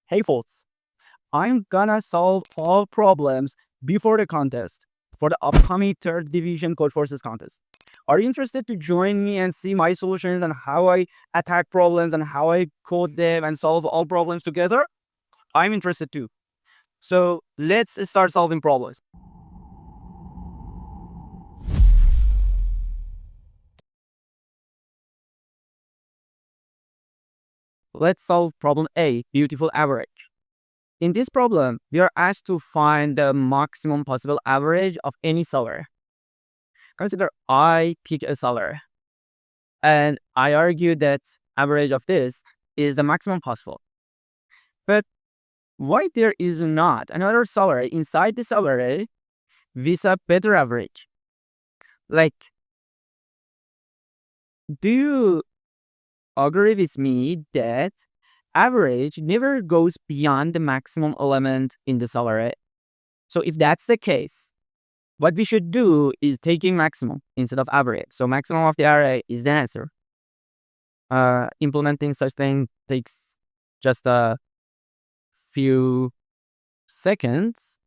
Hey folks, I'm gonna solve all problems before the contest for the upcoming third division Codeforces contest. Are you interested to join me and see my solutions and how I attack problems and how I code them and solve all problems together? I'm interested too. So let's start solving problems. Let's solve problem A, beautiful average. In this problem, we are asked to find the maximum possible average of any seller. Consider I pick a seller, and I argue that average of this is the maximum possible. But why there is not another seller inside the seller with a better average? Like, do you agree with me that average never goes beyond the maximum element in the seller? So if that's the case, what we should do is taking maximum instead of average. So maximum of the array is the answer. Implementing such thing takes just a few seconds,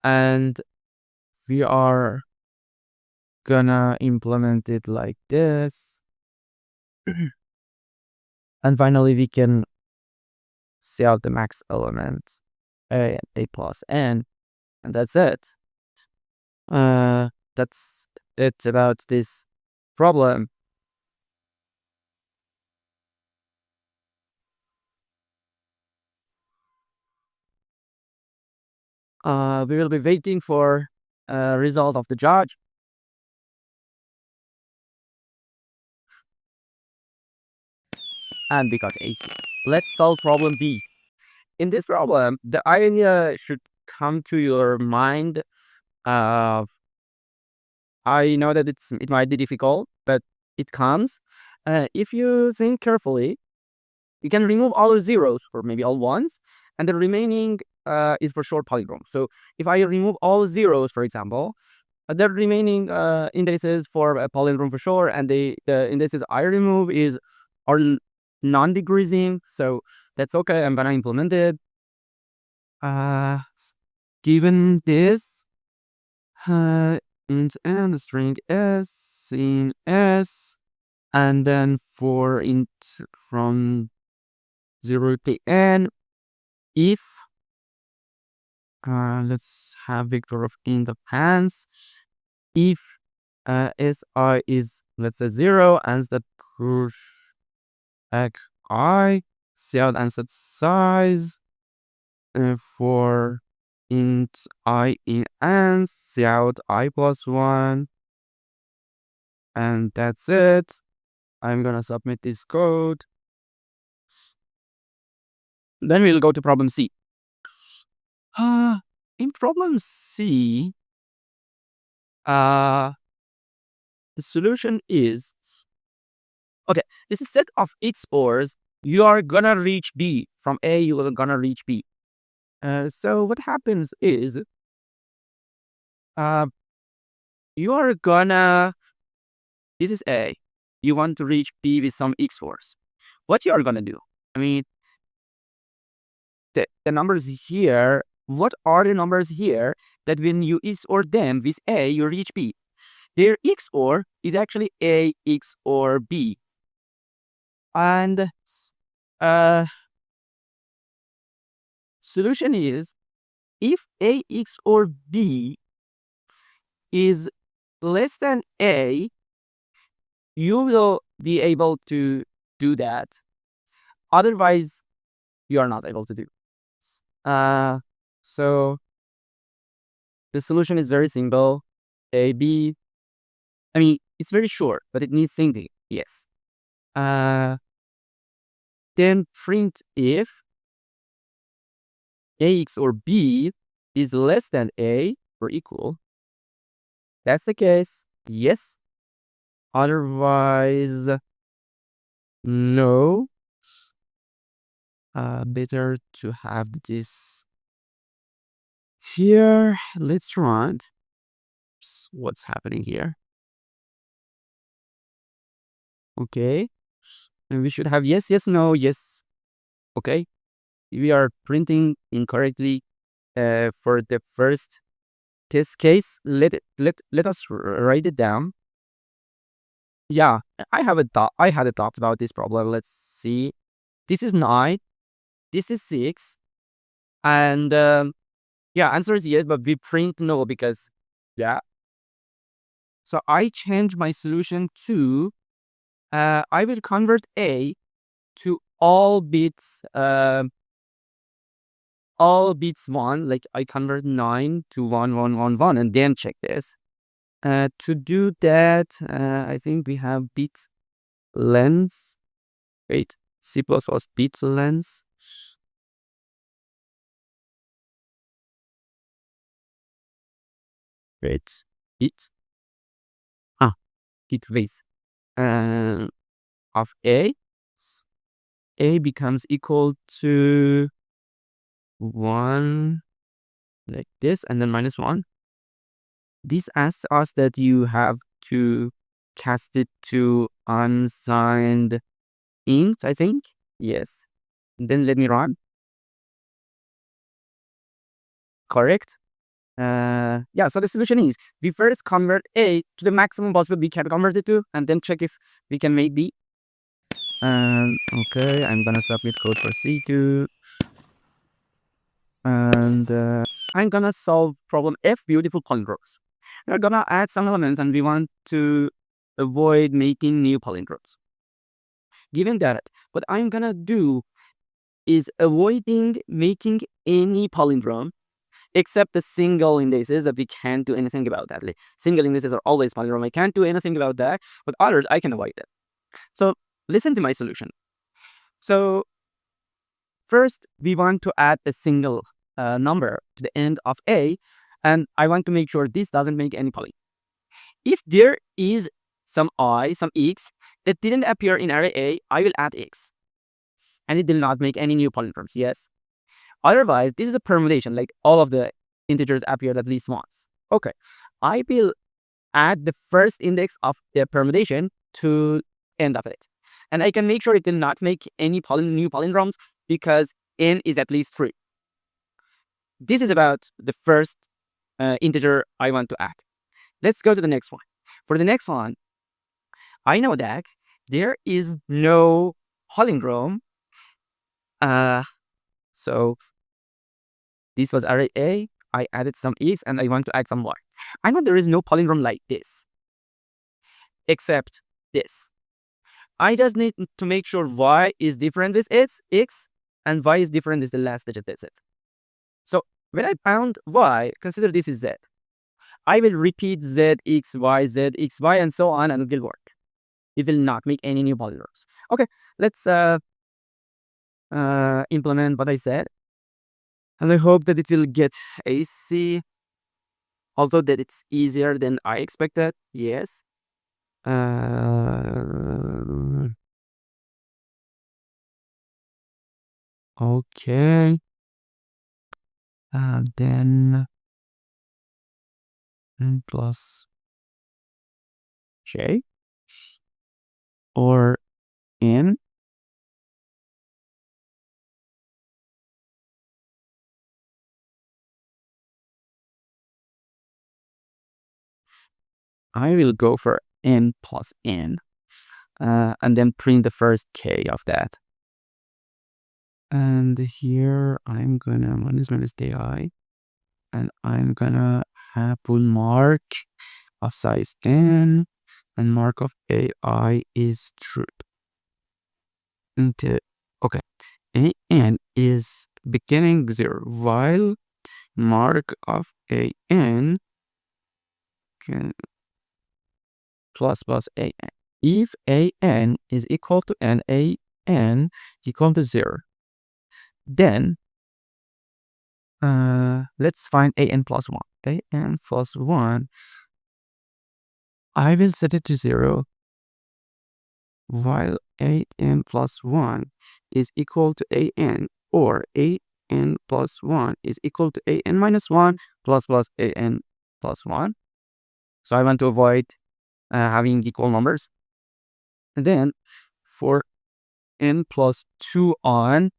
and we are gonna implement it like this. And finally, we can see out the max element, a plus n, and that's it. That's it about this problem. We will be waiting for result of the judge. And we got AC. Let's solve problem B. In this problem, the idea should come to your mind. I know that it might be difficult, but it comes. If you think carefully, you can remove all the zeros or maybe all ones, and the remaining is for short palindrome. So if I remove all zeros, for example, the remaining indices for a palindrome for sure, and the indices I remove are non-decreasing, so that's okay. I'm gonna implement it. Given this, int n, the string s in s, and then for int from 0 to n, if let's have vector of int of hands, if si is, let's say, 0, and that push back I, see out and set size for int I in ans, see out I plus 1, and that's it. I'm gonna submit this code. Then we'll go to problem C. In problem C, the solution is, okay, this is set of XORs. You are gonna reach B. From A, you are gonna reach B. So what happens is, you are gonna, this is A. You want to reach B with some XORs. What you are gonna do? I mean, the numbers here, what are the numbers here that when you XOR them with A, you reach B? Their XOR is actually A XOR B. And solution is, if A XOR B is less than A, you will be able to do that. Otherwise, you are not able to do. So the solution is very simple. A, B. I mean, it's very short, but it needs thinking. Yes. Then print if A XOR B is less than A or equal. That's the case. Yes. Otherwise, no. Better to have this here. Let's run. What's happening here? Okay. And we should have yes, yes, no, yes. Okay. we are printing incorrectly for the first test case. Let us write it down. Yeah, I had a thought about this problem. Let's see. This is 9. This is 6. And yeah, answer is yes, but we print no because yeah. So I change my solution to I will convert A to all bits 1. Like I convert 9 to 1 1 1 1 and then check this. To do that, I think we have bit length. Wait, C++ bit length. Wait, bit. Ah, bit width. Of A. A becomes equal to 1 like this and then minus 1. This asks us that you have to cast it to unsigned int, I think. Yes. Then let me run. Correct. Yeah, so the solution is we first convert A to the maximum possible we can convert it to, and then check if we can make B. Okay, I'm gonna submit code for C2. And I'm gonna solve problem F, beautiful palindromes. We're gonna add some elements and we want to avoid making new palindromes. Given that, what I'm gonna do is avoiding making any palindrome except the single indices that we can't do anything about that. Like, single indices are always palindrome. I can't do anything about that, but others I can avoid it. So listen to my solution. So first, we want to add a single number to the end of A, and I want to make sure this doesn't make any poly. If there is some I, some X, that didn't appear in array A, I will add X. And it will not make any new palindromes, yes? Otherwise, this is a permutation, like all of the integers appeared at least once. Okay, I will add the first index of the permutation to end of it. And I can make sure it will not make any new palindromes because n is at least 3. This is about the first integer I want to add. Let's go to the next one. For the next one, I know that there is no palindrome. So this was array A. I added some X and I want to add some Y. I know there is no palindrome like this, except this. I just need to make sure Y is different with X and Y is different with the last digit, that's it. So when I found Y, consider this is Z. I will repeat Z, X, Y, Z, X, Y, and so on, and it will work. It will not make any new palindromes. Okay, let's implement what I said. And I hope that it will get AC. Although that it's easier than I expected. Yes. Okay. Then n plus j or n. I will go for n plus n. And then print the first k of that. And here I'm gonna minus di, and I'm gonna have full mark of size n, and mark of ai is true. Okay, an is beginning 0, while mark of an can plus an. If an is equal to n, an equal to 0, then let's find an plus 1. An plus 1, I will set it to 0, while an plus 1 is equal to an, or an plus 1 is equal to an minus 1 plus an plus 1. So I want to avoid having equal numbers. And then for n plus 2 on,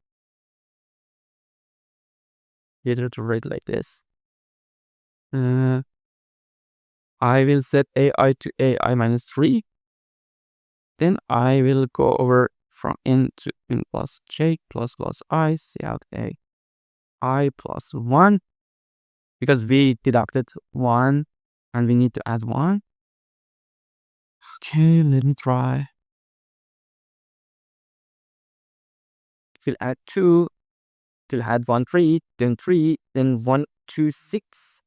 Better to write like this. I will set AI to AI minus 3. Then I will go over from n to n plus j plus I, see out I plus 1, because we deducted 1 and we need to add 1. Okay, let me try. We'll add 2, we'll add 1, 3, then 1, 2, 6.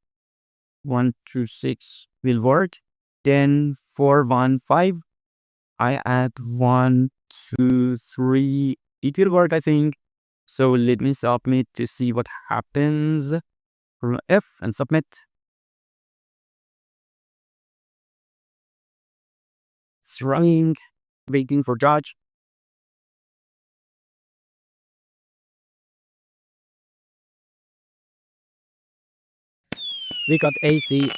1, 2, 6 will work. Then 4, 1, 5. I add 1, 2, 3. It will work, I think. So let me submit to see what happens. F and submit. It's running, waiting for judge. We got AC.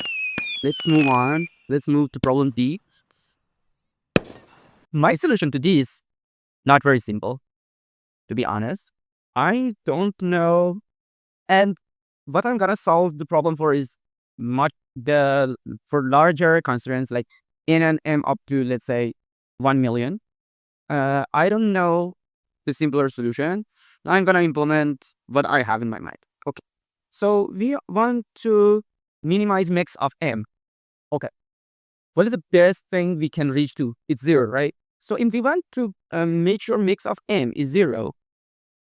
Let's move on. Let's move to problem D. My solution to this, not very simple, to be honest. I don't know. And what I'm gonna solve the problem for is for larger constraints like n and m up to, let's say, 1 million. I don't know the simpler solution. I'm gonna implement what I have in my mind. Okay. So we want to minimize mix of m. Okay. What is the best thing we can reach to? It's 0, right? So if we want to make sure mix of m is 0,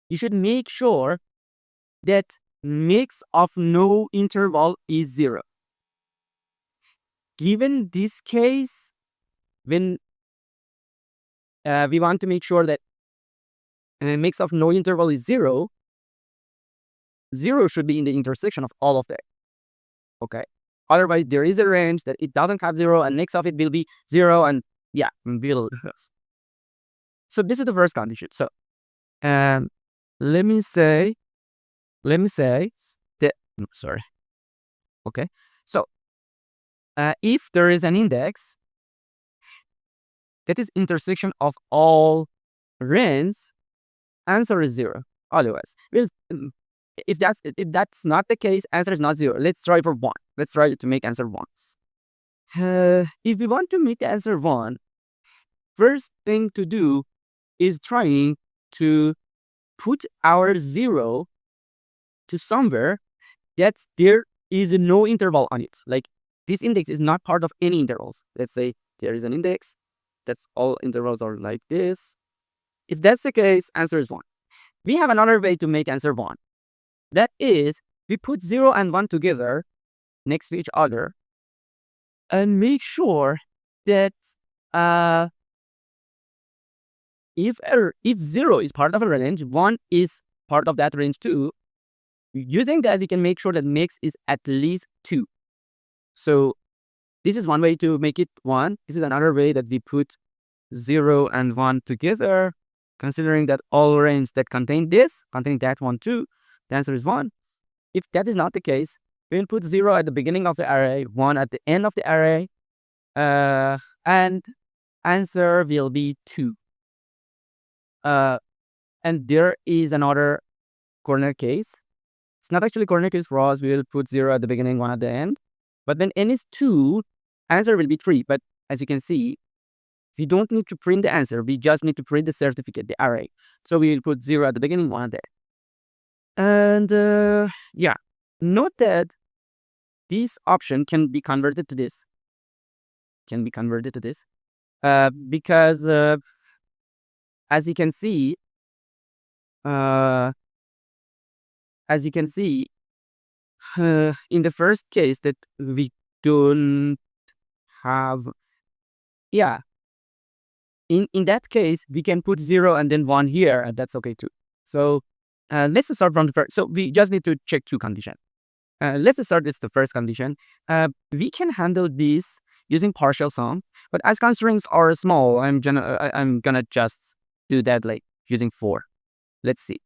you should make sure that mix of no interval is 0. Given this case, when we want to make sure that mix of no interval is 0, 0 should be in the intersection of all of them. Okay. Otherwise, there is a range that it doesn't have 0, and mix of it will be 0, and yeah, will. So this is the first condition. So, let me say that. Sorry. Okay. So, if there is an index that is intersection of all range, answer is 0. Otherwise, if that's not the case, answer is not 0. Let's try for 1. Let's try to make answer 1. If we want to make the answer 1, first thing to do is trying to put our 0 to somewhere that there is no interval on it. Like, this index is not part of any intervals. Let's say there is an index that's all intervals are like this. If that's the case, answer is 1. We have another way to make answer 1. That is, we put 0 and 1 together next to each other and make sure that if 0 is part of a range, 1 is part of that range too. Using that, we can make sure that mix is at least 2. So this is one way to make it 1. This is another way that we put 0 and 1 together, considering that all range that contain that one too. The answer is 1. If that is not the case, we will put 0 at the beginning of the array, 1 at the end of the array, and answer will be 2. And there is another corner case. It's not actually corner case for us. We will put 0 at the beginning, 1 at the end. But when n is 2, answer will be 3. But as you can see, we don't need to print the answer. We just need to print the certificate, the array. So we will put 0 at the beginning, 1 at the end. And yeah, note that this option can be converted to this. Because as you can see, in the first case that we don't have, yeah, in that case, we can put 0 and then 1 here, and that's okay too. So let's start from the first. So we just need to check 2 conditions. Let's start with the first condition. We can handle this using partial sum, but as constraints are small, I'm gonna just do that like using 4. Let's see.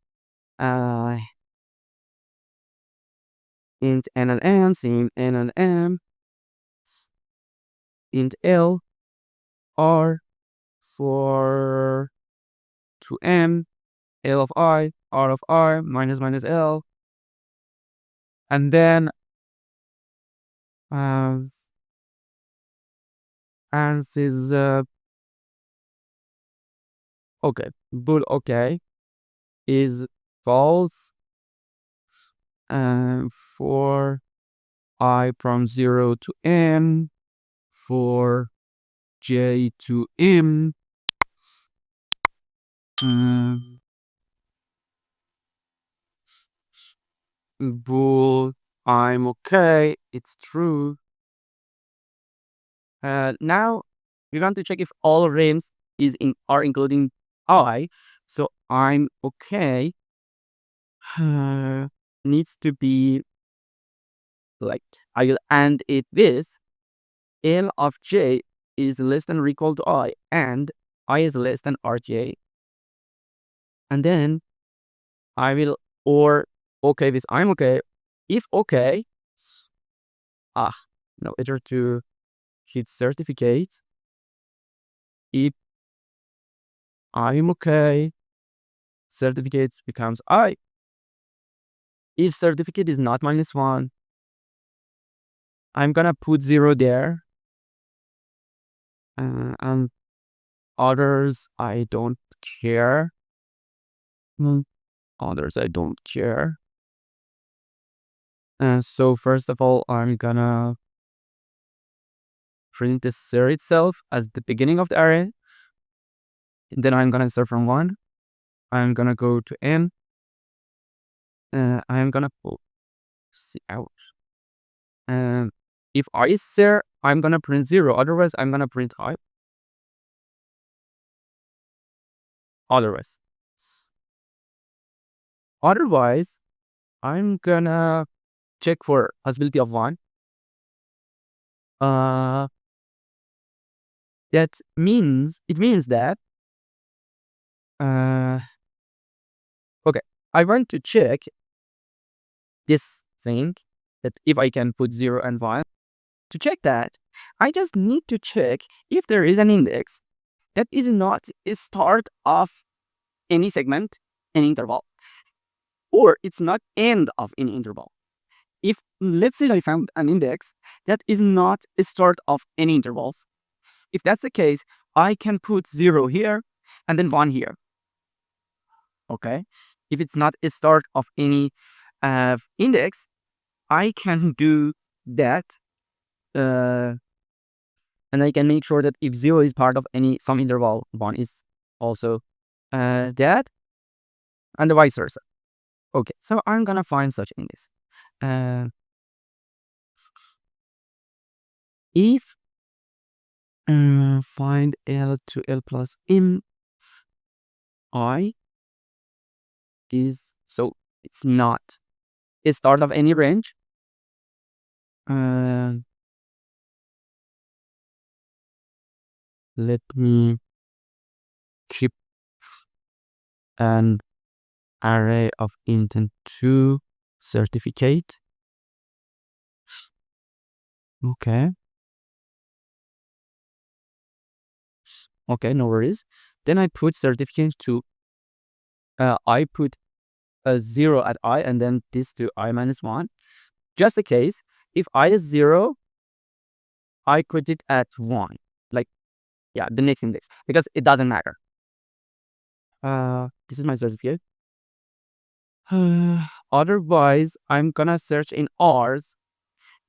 Int n and m, int n and m, int l, r for 2m, l of I, r of r, minus l, And then as is okay, bool okay is false for I from 0 to n, for j to m, bool I'm okay, it's true. Now we want to check if all range are including I. So I'm okay needs to be like, I will end it with L of j is less than or equal to I, and I is less than rj. And then I will, or okay with I'm okay. If okay, no, better to hit certificate. If I'm okay, certificate becomes I. If certificate is not -1, I'm gonna put 0 there. And others, I don't care. Others, I don't care. So first of all, I'm gonna print the ser itself as the beginning of the array. And then I'm gonna start from 1. I'm gonna go to n. I'm gonna pull C out. And if I is ser, I'm gonna print 0. Otherwise, I'm gonna print I. Otherwise, I'm gonna check for possibility of 1. That means that okay, I want to check this thing, that if I can put 0 and 1. To check that, I just need to check if there is an index that is not a start of any segment, any interval, or it's not end of any interval. If, let's say I found an index that is not a start of any intervals, if that's the case, I can put 0 here and then 1 here. Okay? If it's not a start of any index, I can do that, and I can make sure that if 0 is part of some interval, 1 is also that, and vice versa. Okay, so I'm gonna find such index. If find L to L plus M, I is, so it's not a start of any range. Let me keep an array of intent to certificate. Okay, no worries. Then I put certificate to I put a 0 at I, and then this to I minus 1. Just in case, if I is 0, I put it at 1. Like, yeah, the next index, because it doesn't matter. This is my certificate. Otherwise, I'm gonna search in R's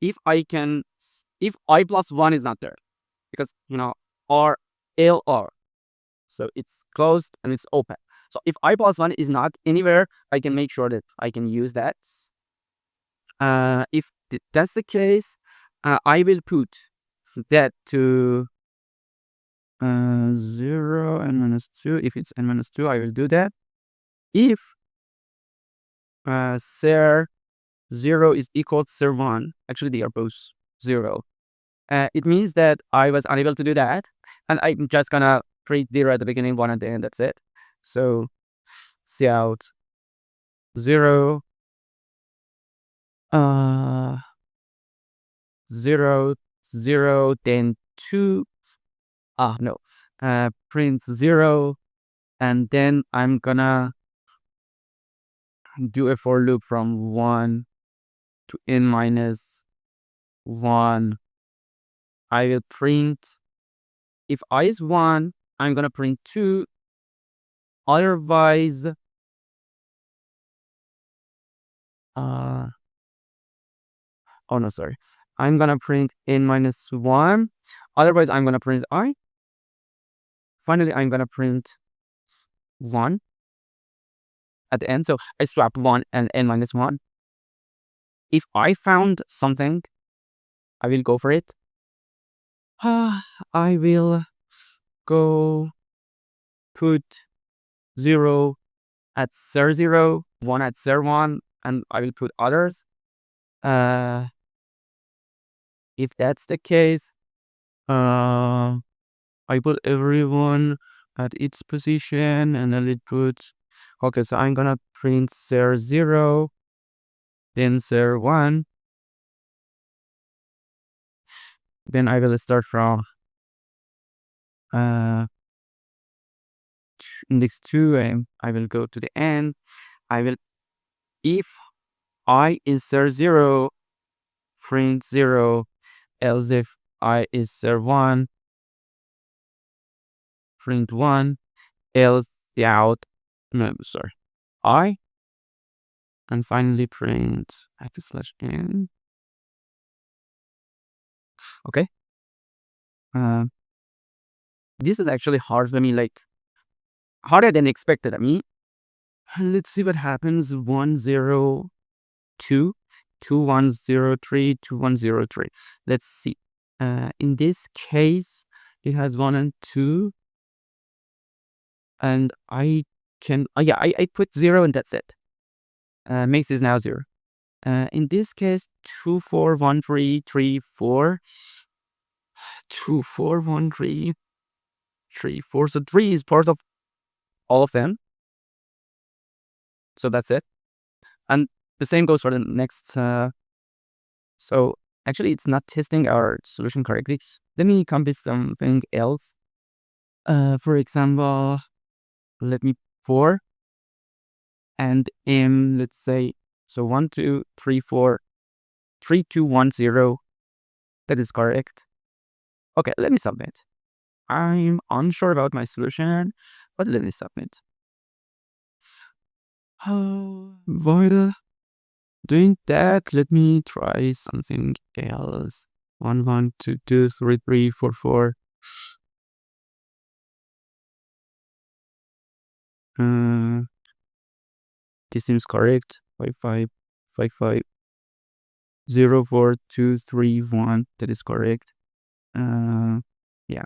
if I plus 1 is not there, because R, L, R. So it's closed and it's open. So if I plus 1 is not anywhere, I can make sure that I can use that. If that's the case, I will put that to 0 and -2. If it's n -2, I will do that. If ser 0 is equal to ser 1, actually they are both 0. It means that I was unable to do that, and I'm just gonna print 0 at the beginning, 1 at the end. That's it. So cout 0, 0, 0, then 2. No. Print 0, and then I'm gonna do a for loop from 1 to n minus 1, I will print, if I is 1, I'm gonna print 2, otherwise, oh no, sorry, I'm gonna print n minus 1, otherwise I'm gonna print I. Finally, I'm gonna print 1 at the end, so I swap 1 and n minus 1. If I found something, I will go for it. I will go put 0 at ser 0, 1 at ser 1, and I will put others. If that's the case, I put everyone at its position, and then it put, okay, so I'm gonna print ser 0, then ser 1, then I will start from index 2, and I will go to the end. I will, if I is ser 0, print 0, else if I is ser 1, print 1, else out, no, sorry, I, and finally print /n. Okay. This is actually hard for me, like harder than expected. I mean, let's see what happens. 1 0 2 2 1 0 3 2 1 0 3. Let's see. In this case, it has 1 and 2, and I can, yeah, I put 0 and that's it. Makes this now 0. In this case, 2 4 1 3 3 4, 2 4 1 3 3 4. So 3 is part of all of them. So that's it. And the same goes for the next. So actually, it's not testing our solution correctly. Let me come with something else. For example, let me 4 and m, let's say, so 1 2 3 4 3 2 1 0. That is correct. Okay, let me submit. I'm unsure about my solution, but let me submit. While doing that, let me try something else. 1 1 2 2 3 3 4 4. This seems correct. 5 5 5 5 0 4 2 3 1. That is correct. Yeah.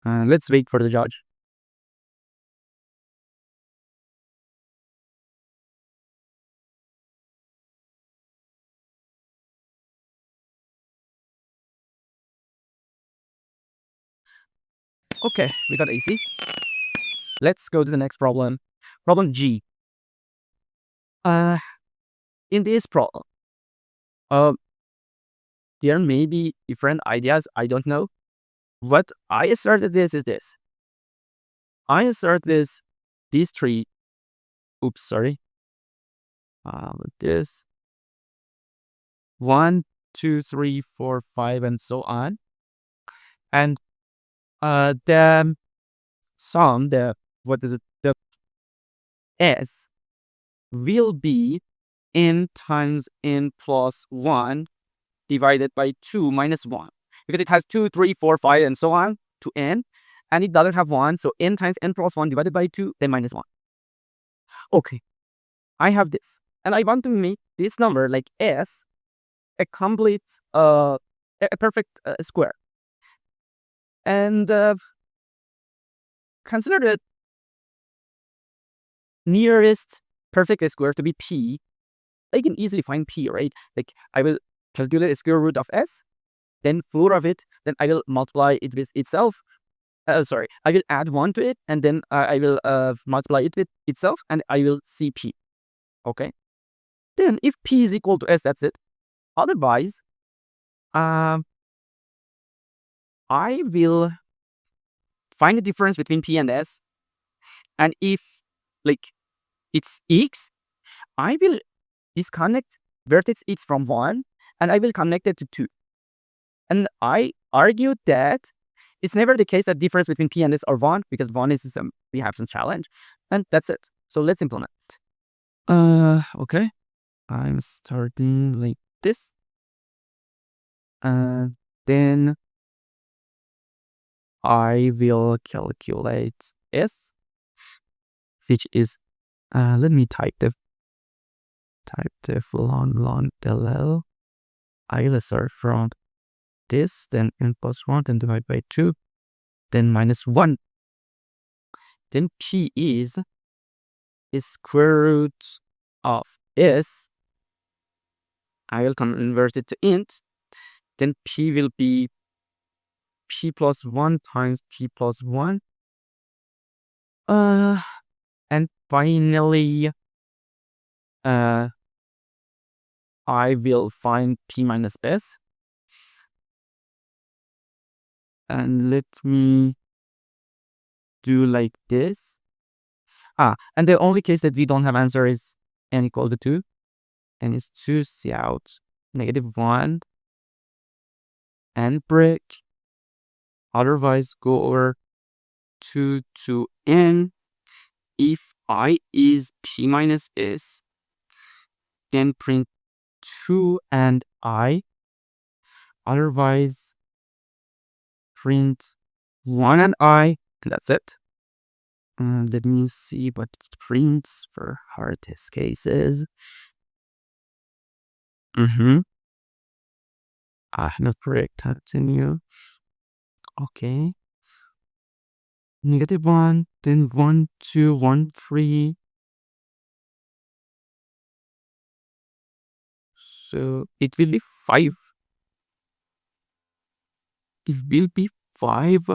Let's wait for the judge. Okay, we got AC. Let's go to the next problem. Problem G. In this problem, there may be different ideas. I don't know. What I asserted this is this. I assert this, these three. Oops, sorry. With this 1 2 3 4 5 and so on, and the sum, the what is it, the s will be n times n plus 1 divided by 2 minus 1, because it has 2 3 4 5 and so on to n, and it doesn't have 1, so n times n plus 1 divided by 2, then minus 1. Okay, I have this, and I want to make this number, like s, a complete a perfect square, and consider the nearest perfect square to be p. I can easily find p, right? Like I will calculate the square root of s, then floor of it, then I will multiply it with itself. Sorry, I will add 1 to it, and then I will multiply it with itself, and I will see p. Okay, then if p is equal to s, that's it. Otherwise, I will find the difference between p and s, and if like it's x, I will disconnect vertex is from 1, and I will connect it to 2. And I argued that it's never the case that difference between P and S are 1, because 1 is we have some challenge, and that's it. So let's implement. Okay. I'm starting like this. And then I will calculate S, which is, let me type the long LL. I will start from this, then n plus 1, then divide by 2, then minus 1. Then P is square root of S. I will convert it to int. Then P will be P plus 1 times P plus 1. And finally, I will find P minus S. And let me do like this. And the only case that we don't have answer is n equal to 2. And it's 2 out -1 and break. Otherwise, go over 2 to n. If I is P minus S, then print 2 and I. Otherwise, print 1 and I. And that's it. Let me see what it prints for hardest cases. Not correct. Continue. Okay. -1, then 1, 2, 1, 3. So it will be 5. It will be 5.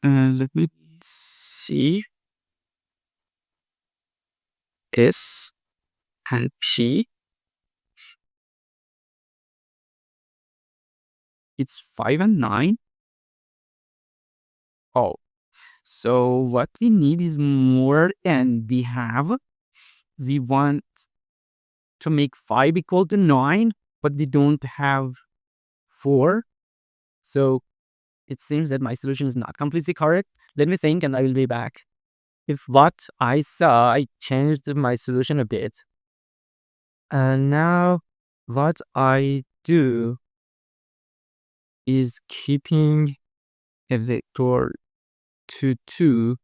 Let me see. S and P. It's 5 and 9. Oh, so what we need is more than we have. We want to make 5 equal to 9, but we don't have 4. So it seems that my solution is not completely correct. Let me think and I will be back. If what I saw, I changed my solution a bit. And now what I do is keeping a vector to 2.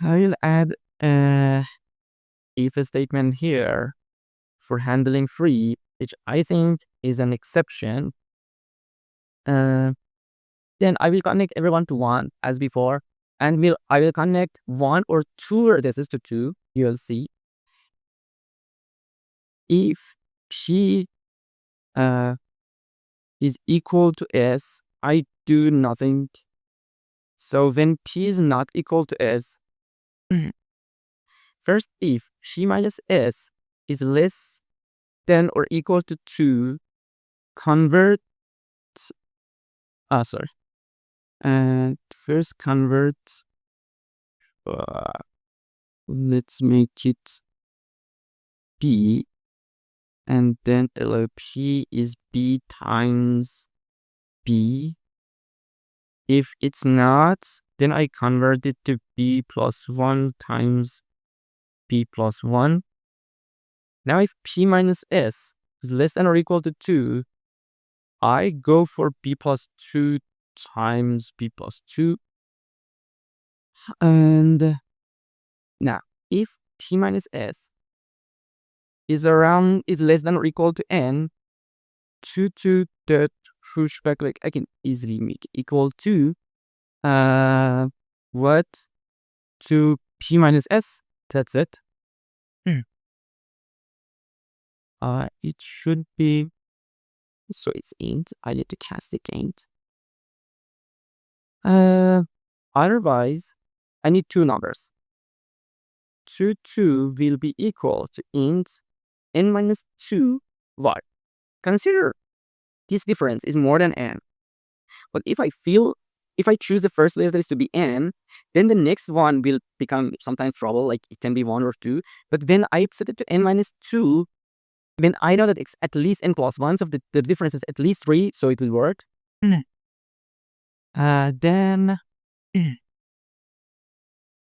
I will add a if statement here for handling 3, which I think is an exception. Then I will connect everyone to 1 as before, and I will connect 1 or 2 vertices to 2. You will see. If P is equal to S, I do nothing. So when P is not equal to S, first if P minus S is less than or equal to 2, convert, and first convert, let's make it B, and then LP is B times B. If it's not, then I convert it to B plus 1 times B plus 1. Now if P minus S is less than or equal to 2, I go for B plus 2 times B plus 2. And now if P minus S is less than or equal to n, 2 that push back, like I can easily make equal to what? To P minus S. That's it. It should be, so it's int. I need to cast it int. Otherwise, I need 2 numbers. 2 will be equal to int n minus 2 what? Consider this difference is more than n. But if I choose the first letters to be n, then the next one will become sometimes trouble, like it can be 1 or 2. But when I set it to n minus 2, Then I know that it's at least n plus 1, so the difference is at least 3, so it will work. Then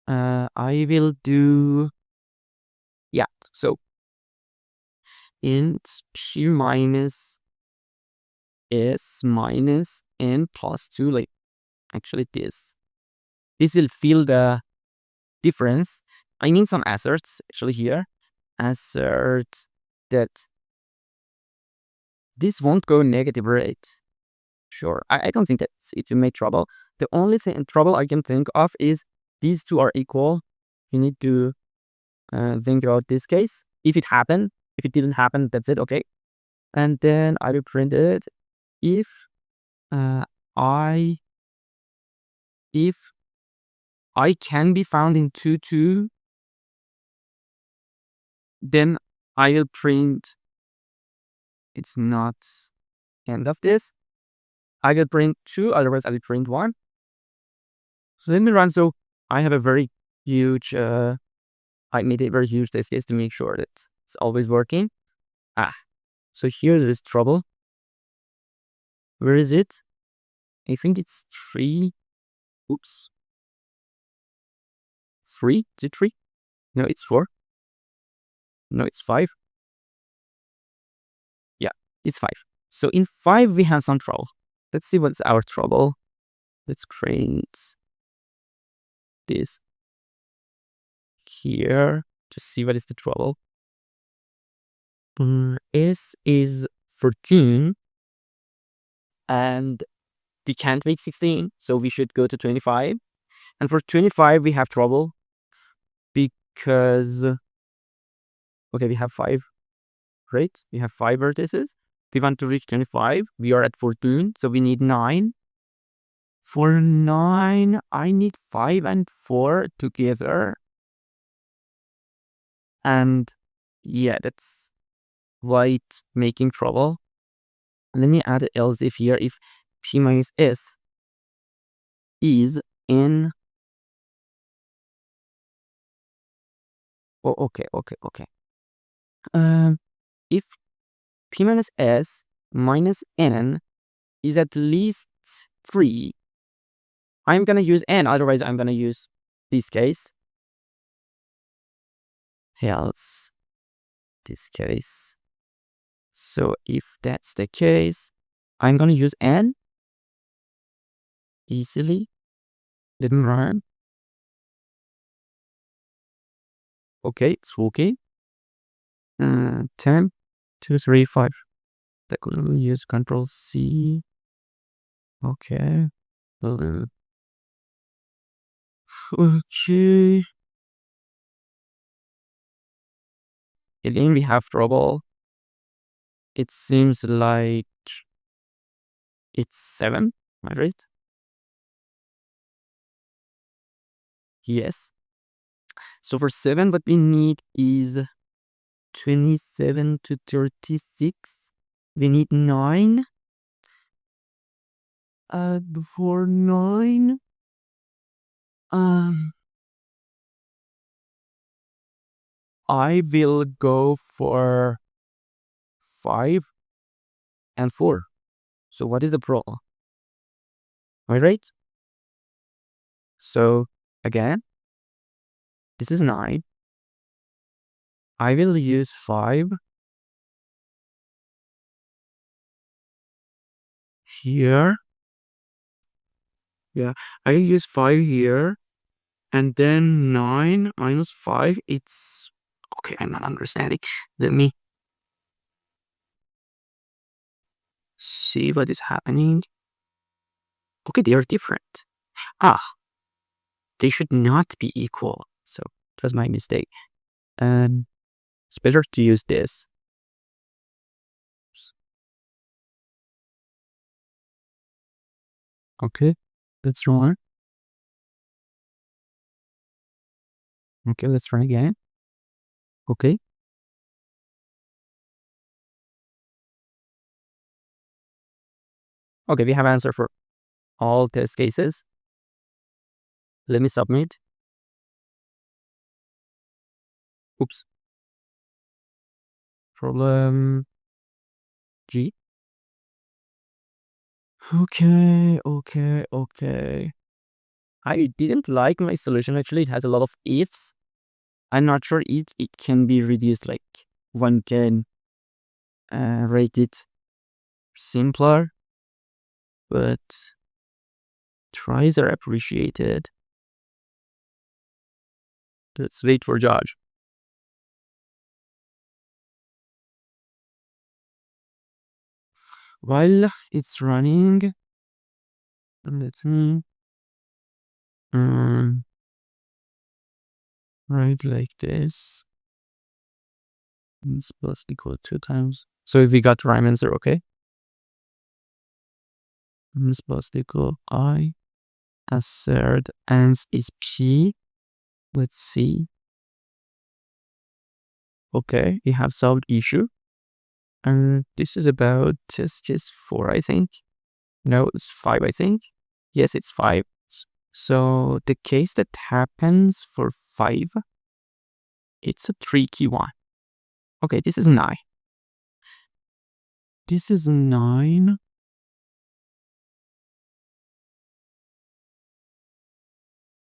I will do, yeah, so int p minus s minus n plus 2, like actually this will fill the difference. I need some asserts actually here. Assert that this won't go negative, right? Sure. I don't think that it will make trouble. The only thing trouble I can think of is these two are equal. You need to think about this case. If it happened, if it didn't happen, that's it. Okay. And then I will print it if I can be found in 2, 2, then I will print, it's not end of this. I will print 2, otherwise I will print 1. So let me run. So I have a very huge, I made a very huge test case to make sure that it's always working. So here there is trouble. Where is it? I think it's 3. Oops. 3? Is it 3? No, it's 4. No, it's 5. Yeah, it's 5. So in 5 we have some trouble. Let's see what's our trouble. Let's create this here to see what is the trouble. S is 14 and we can't make 16, so we should go to 25. And for 25 we have trouble because, okay, we have 5, right? We have 5 vertices. We want to reach 25. We are at 14, so we need 9. For 9, I need 5 and 4 together. And yeah, that's why it's making trouble. Let me add else if here, if p minus s is in, oh, okay. If p minus s minus n is at least 3, I'm gonna use n, otherwise I'm gonna use this case. Else this case. So if that's the case, I'm gonna use n easily. Let me run. Okay, it's okay. 10, 2, 3, 5. That could use Control C. Okay. Okay. Again, we have trouble. It seems like it's 7, am I right? Yes. So for 7, what we need is 27 to 36. We need 9. For 9, I will go for 5 and 4. So what is the problem? Am I right? So again, this is 9. I will use 5 here. Yeah, I use 5 here. And then 9 minus 5, it's... Okay, I'm not understanding. Let me see what is happening. Okay, they are different. They should not be equal. So it was my mistake. It's better to use this. Okay, let's run. Okay, let's run again. Okay. Okay, we have answer for all test cases. Let me submit. Oops. problem G. Okay. I didn't like my solution. Actually, it has a lot of ifs. I'm not sure if it can be reduced, like one can rate it simpler, but tries are appreciated. Let's wait for Judge. While it's running, let me write like this. It's supposed to equal 2 times. So if we got rhyme answer, okay? It's supposed to equal I. Assert ans is P. Let's see. Okay, we have solved issue. And this is about test 4, I think. No, it's 5, I think. Yes, it's 5. So the case that happens for 5, it's a tricky one. Okay, this is 9. This is 9.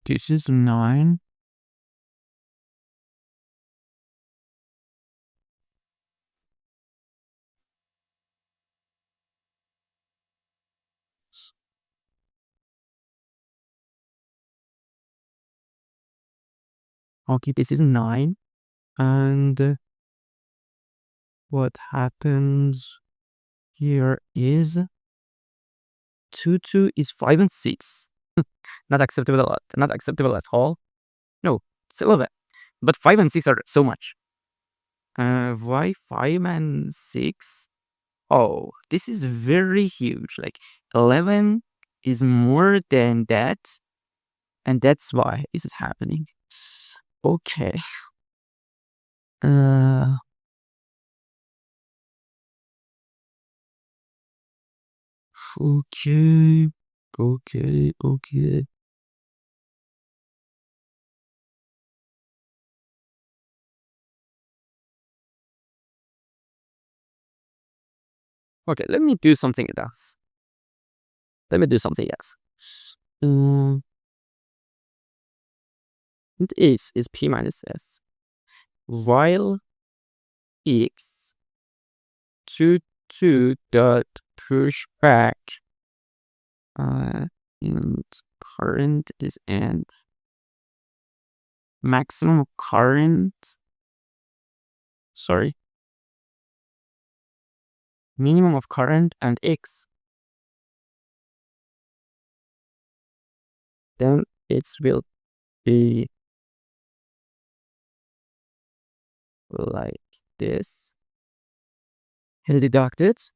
This is 9. Okay, this is 9. And what happens here is 2 is 5 and 6. Not acceptable a lot. Not acceptable at all. No, it's 11. But 5 and 6 are so much. Why 5 and 6? Oh, this is very huge. Like 11 is more than that. And that's why this is happening. Okay. Okay. Okay, let me do something else. It is P minus S. While X 2 dot push back and current is and maximum current, minimum of current and X, then it will be like this. He'll deduct it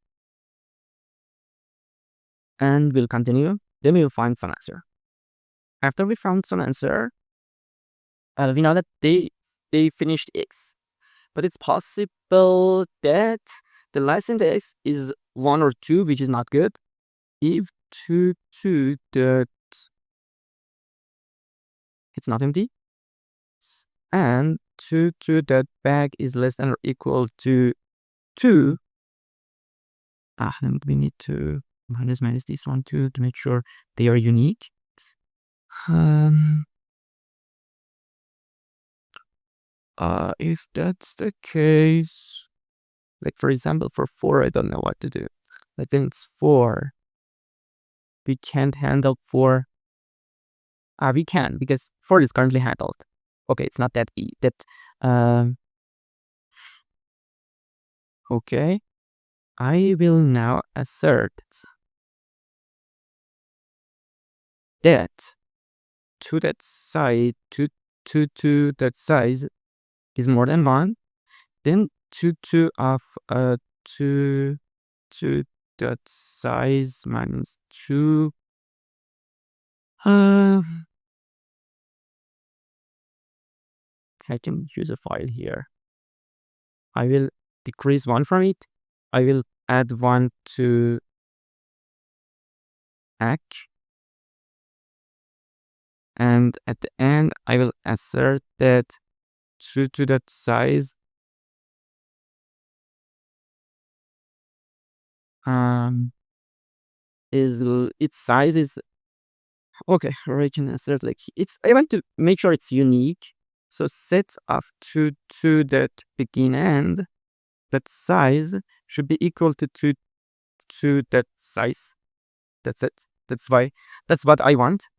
and we'll continue. Then we'll find some answer. After we found some answer, we know that they finished X. But it's possible that the last index is 1 or 2, which is not good. If 2 dot it's not empty, and 2 dot back is less than or equal to 2. Then we need to minus this one too to make sure they are unique. If that's the case, like for example, for 4, I don't know what to do. Like then it's 4. We can't handle 4. We can because 4 is currently handled. Okay, it's not that okay. I will now assert that to that side, to that size is more than 1. Then 2 of 2 that size minus 2. I can use a file here. I will decrease 1 from it. I will add 1 to H. And at the end, I will assert that 2 that size is its size is okay. Origin insert, like it's, I want to make sure it's unique. So set of to that begin end, that size should be equal to that size. That's it. That's what I want.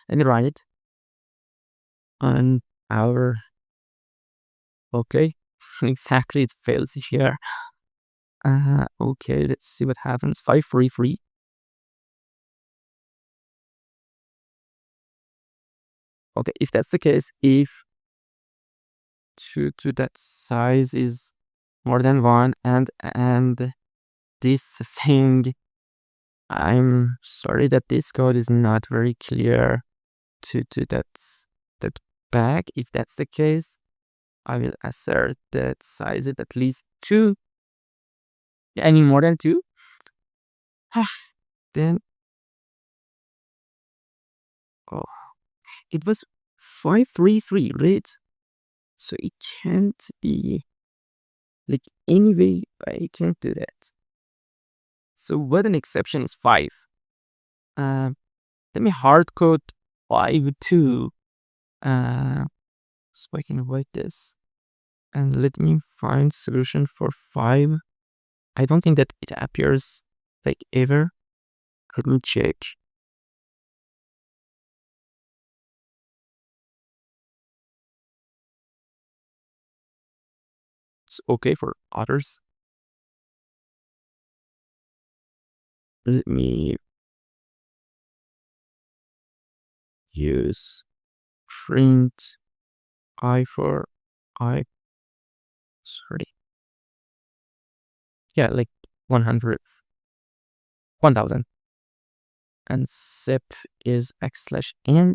Let me run it on our, okay. Exactly, it fails here. Okay, let's see what happens. 533. Okay, if that's the case, if to that size is more than one, and this thing, I'm sorry that this code is not very clear to that back. If that's the case, I will assert that size is at least 2. Any more than 2, then oh, it was 533, right? So it can't be, like, anyway I can't do that. So what an exception is 5. Let me hard code 5 too, so I can avoid this. And let me find solution for 5. I don't think that it appears like ever. Let me check. It's okay for others. Let me use print I for I. Sorry. Yeah, like 100, 1000. And zip is x/n.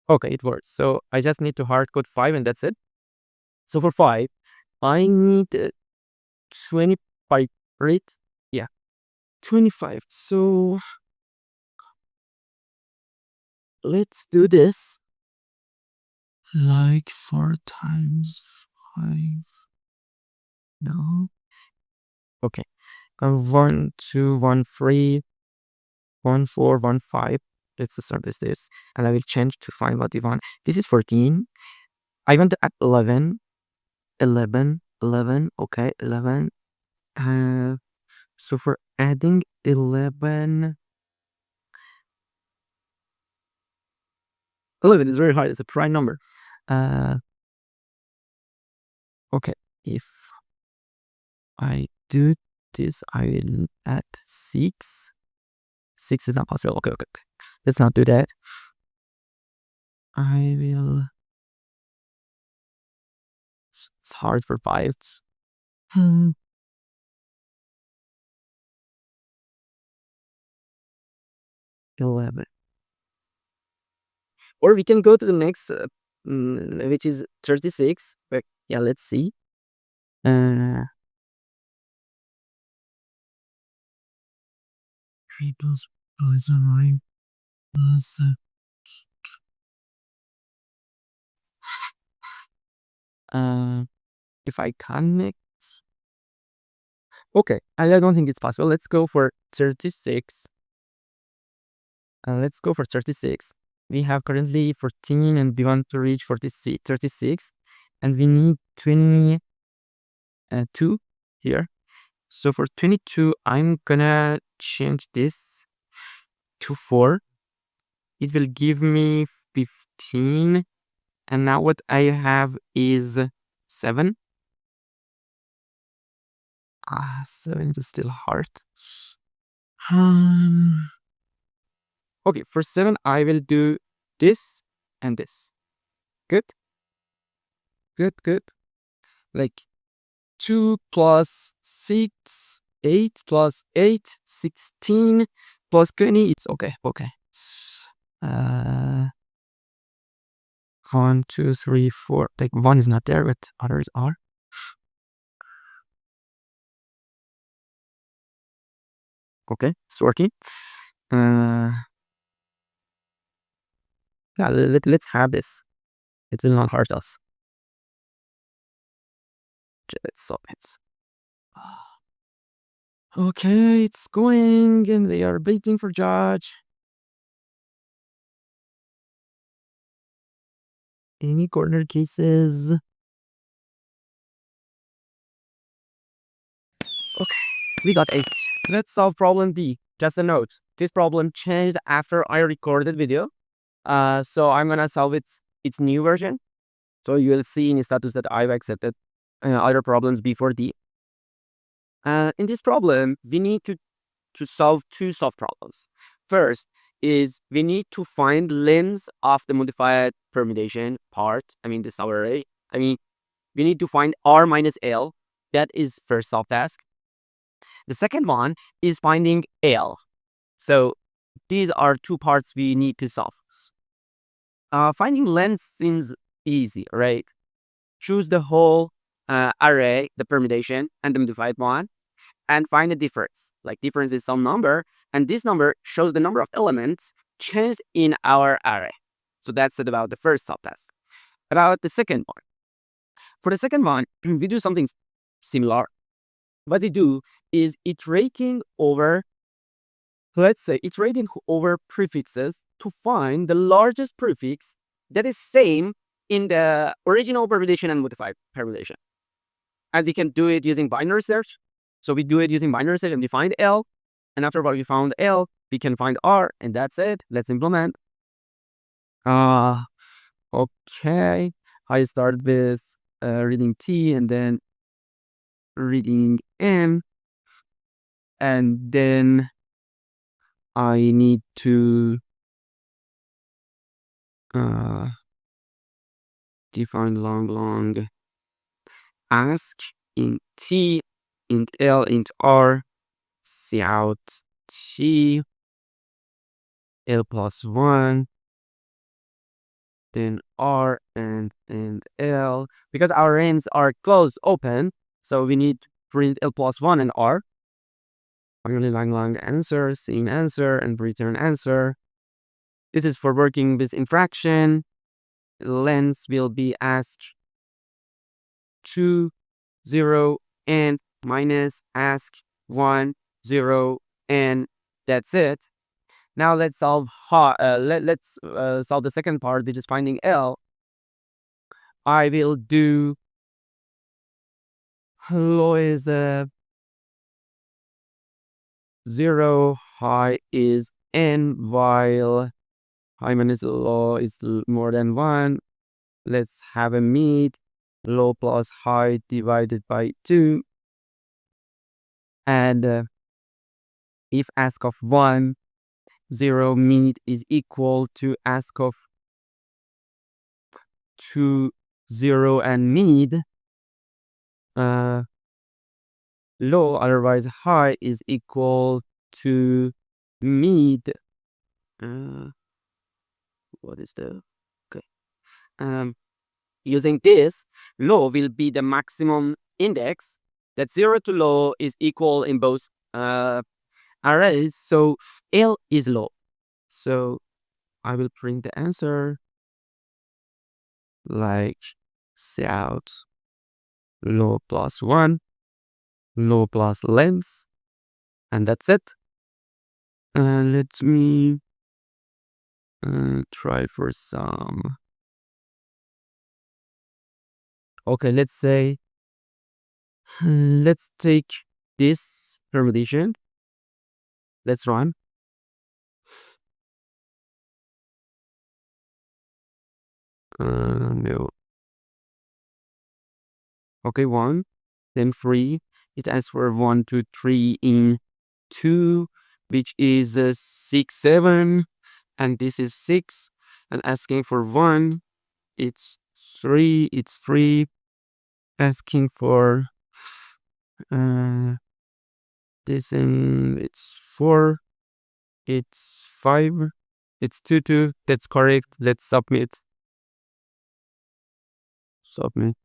Okay, it works. So I just need to hard code 5 and that's it. So for 5, I need 25, right? Yeah, 25. So let's do this. Like 4 times 5. No. Okay. 1, 2, 1, 3, 1, 4, 1, 5. Let's start this. And I will change to find what we want. This is 14. I want to add 11. 11. 11. Okay, 11. So for adding 11. 11 is very hard. It's a prime number. Okay. If I do this, I will add 6. 6 is not possible. Okay. Let's not do that. I will. It's hard for 5. 11. Or we can go to the next, which is 36. But yeah, let's see. If I connect. Okay, I don't think it's possible. Let's go for 36. Let's go for 36. We have currently 14 and we want to reach 36. And we need 22 here. So for 22, I'm gonna change this to 4. It will give me 15. And now what I have is 7. 7 is still hard. Okay, for 7, I will do this and this. Good? Good. Like 2 plus 6, 8 plus 8, 16 plus 20. It's okay. 1, 2, 3, 4. Like 1 is not there, but others are. Okay, it's working. Yeah, let's have this. It will not hurt us. Let's stop it. Okay, it's going, and they are waiting for judge. Any corner cases? Okay, we got ace. Let's solve problem B. Just a note. This problem changed after I recorded video. So I'm gonna solve its new version. So you'll see in status that I've accepted other problems before D. In this problem, we need to solve two subproblems. First is we need to find length of the modified permutation part. I mean, this array. I mean, we need to find R minus L. That is first subtask. The second one is finding L. So these are two parts we need to solve. Finding length seems easy, right? Choose the whole array, the permutation, and the modified one, and find the difference. Like difference is some number, and this number shows the number of elements changed in our array. So that's it about the first subtask. About the second one. For the second one, we do something similar. What we do is iterating over, let's say, iterating over prefixes to find the largest prefix that is same in the original permutation and modified permutation. And we can do it using binary search. So we do it using binary search and we find L. And after we found L, we can find R, and that's it. Let's implement. Okay. I start with reading T and then reading M. And then I need to define long ask in T, int L, int R, cout T, L plus 1, then R and L. Because our ranges are closed open, so we need to print L plus 1 and R. Finally, long answer, in answer, and return answer. This is for working with infraction. Length will be asked 2, 0, and minus ask 1, 0, and that's it. Now let's solve let's solve the second part, which is finding L. I will do low is 0, high is n, while high minus low is more than 1. Let's have a mid, low plus high divided by 2. And if ask of 1, 0 mid is equal to ask of 2, 0 and mid, low, otherwise high, is equal to mid. What is the okay? Using this, low will be the maximum index. That 0 to low is equal in both arrays. So L is low. So I will print the answer like cout low plus 1, low plus length, and that's it. Let me try for some. Okay, let's say, let's take this permutation. Let's run. No. Okay, 1, then 3. It asks for 1, 2, 3 in 2, which is 6, 7, and this is 6. And asking for 1, it's 3, it's 3. Asking for this, it's 4, it's 5, it's 2, 2. That's correct. Let's submit. Submit.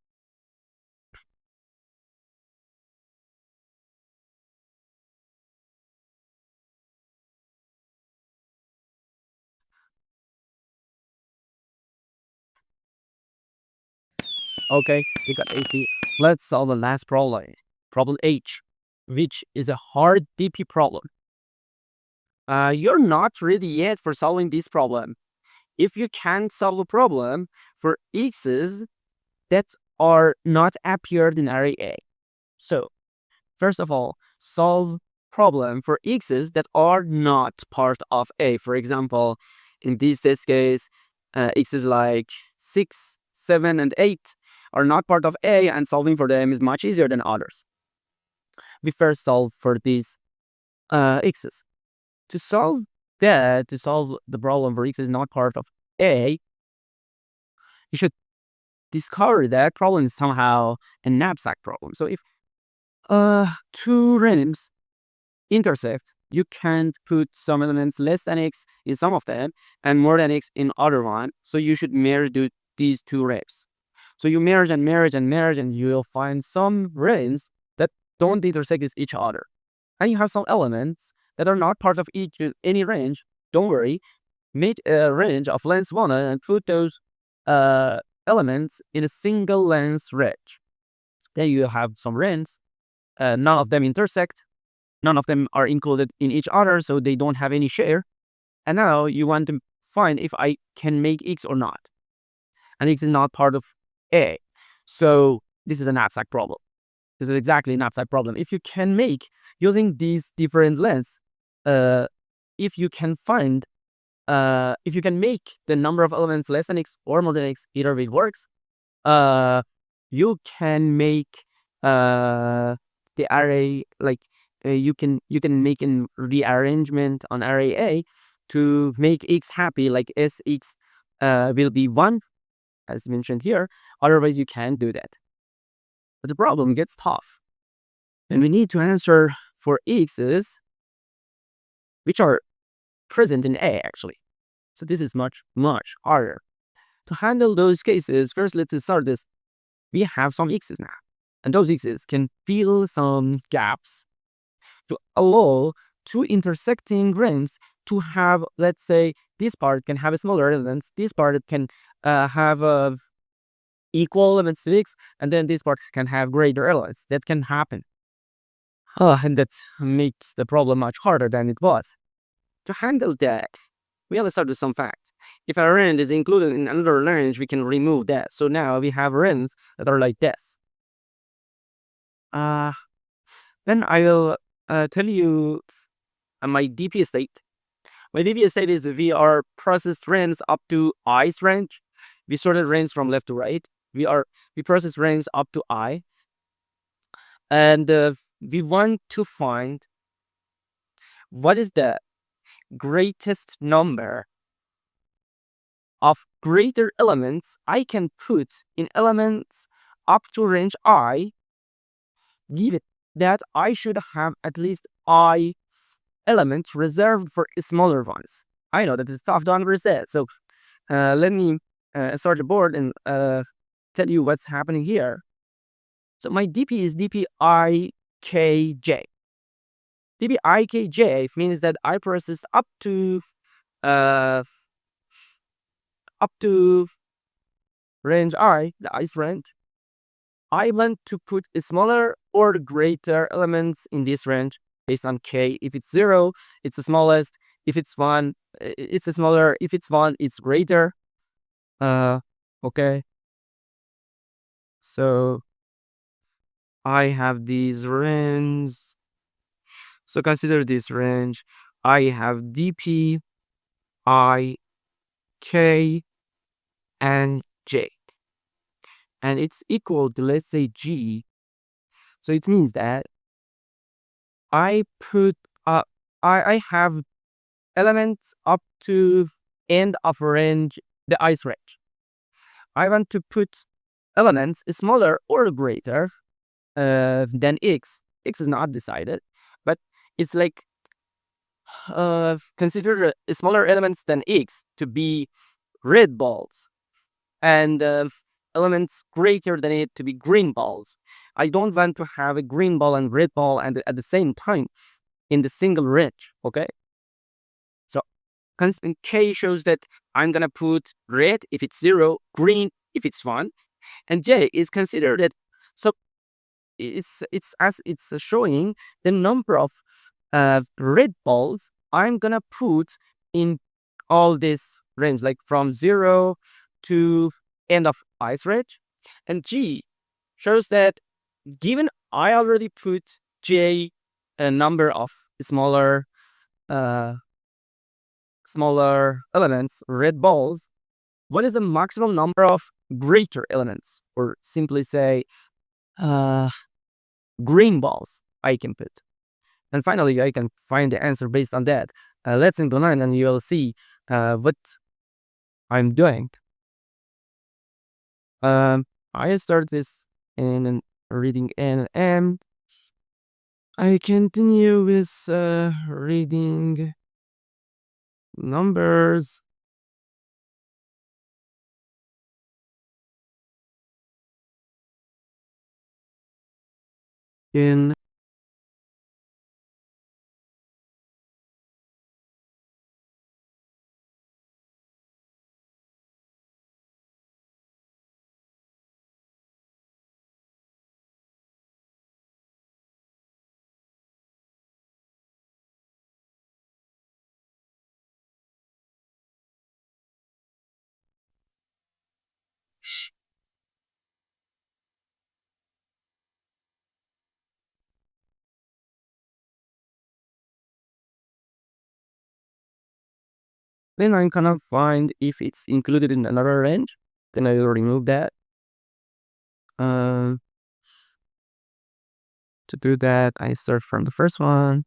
Okay, we got AC. Let's solve the last problem. Problem H, which is a hard DP problem. You're not ready yet for solving this problem. If you can't solve a problem for x's that are not appeared in array A. So, first of all, solve problem for x's that are not part of A. For example, in this test case, x's like 6, 7, and 8 are not part of A, and solving for them is much easier than others. We first solve for these x's. To solve the problem for x is not part of A, you should discover that problem is somehow a knapsack problem. So if two randoms intersect, you can't put some elements less than x in some of them and more than x in other one. So you should merge these two randoms. So you merge and merge and merge, and you'll find some randoms that don't intersect with each other. And you have some elements that are not part of any range. Don't worry, make a range of length 1 and put those elements in a single length range. Then you have some ranges. None of them intersect. None of them are included in each other, so they don't have any share. And now you want to find if I can make x or not. And x is not part of A. So this is a knapsack problem. This is exactly a knapsack problem. If you can make, using these different lengths, if you can make the number of elements less than x or more than x, either way it works, you can make the array, like you can make a rearrangement on array A to make x happy, like Sx will be 1, as mentioned here. Otherwise, you can't do that. But the problem gets tough. And we need to answer for x's which are present in A, actually. So this is much, much harder. To handle those cases, first let's start this. We have some x's now. And those x's can fill some gaps to allow two intersecting rings to have, let's say, this part can have a smaller elements, this part can have equal elements to x, and then this part can have greater elements. That can happen. And that makes the problem much harder than it was. To handle that, we have to start with some facts. If a range is included in another range, we can remove that. So now we have ranges that are like this. Then I will tell you my DP state. My DP state is we are processed range up to i's range. We sorted range from left to right. We process range up to I, and we want to find what is the greatest number of greater elements I can put in elements up to range I, given that I should have at least I elements reserved for smaller ones. I know that it's tough to understand, so let me start the board and tell you what's happening here. So my DP is DPIKJ. DPIKJ means that I process up to range I, the i's range. I want to put smaller or greater elements in this range based on k. If it's 0, it's the smallest. If it's 1, it's the smaller. If it's 1, it's greater. Okay. So I have these ranges. So consider this range. I have DP, I, K, and J. And it's equal to, let's say, G. So it means that I have elements up to end of range, the i's range. I want to put elements smaller or greater than x. X is not decided, but it's like consider smaller elements than x to be red balls, and elements greater than it to be green balls. I don't want to have a green ball and red ball and at the same time in the single range. Okay. So constant K shows that I'm gonna put red if it's 0, green if it's 1, and J is considered that. So it's as it's showing the number of red balls I'm gonna put in all this range, like from 0 to end of ice range. And G shows that given I already put J a number of smaller uh, smaller elements, red balls, what is the maximum number of greater elements, or simply say uh, green balls I can put? And finally, I can find the answer based on that. Let's implement and you'll see what I'm doing. I start this in reading N and M. I continue with reading numbers. In then I'm gonna find if it's included in another range. Then I will remove that. To do that, I start from the first one.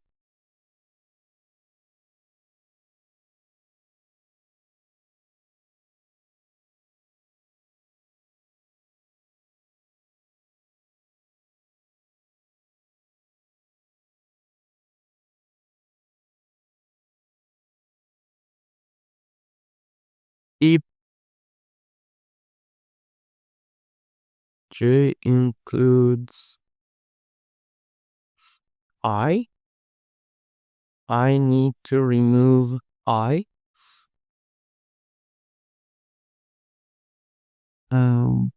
If J includes I need to remove I. Um,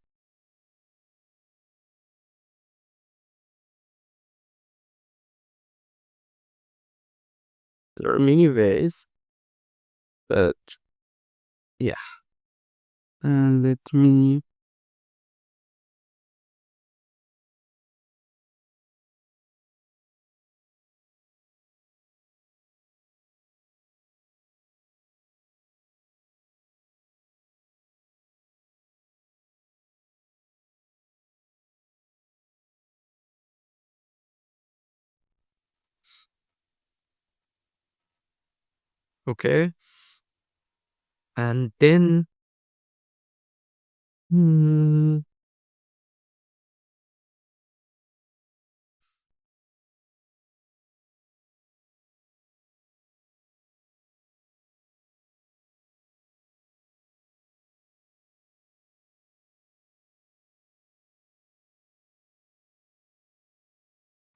there are many ways, but yeah. And let me okay. And then hmm,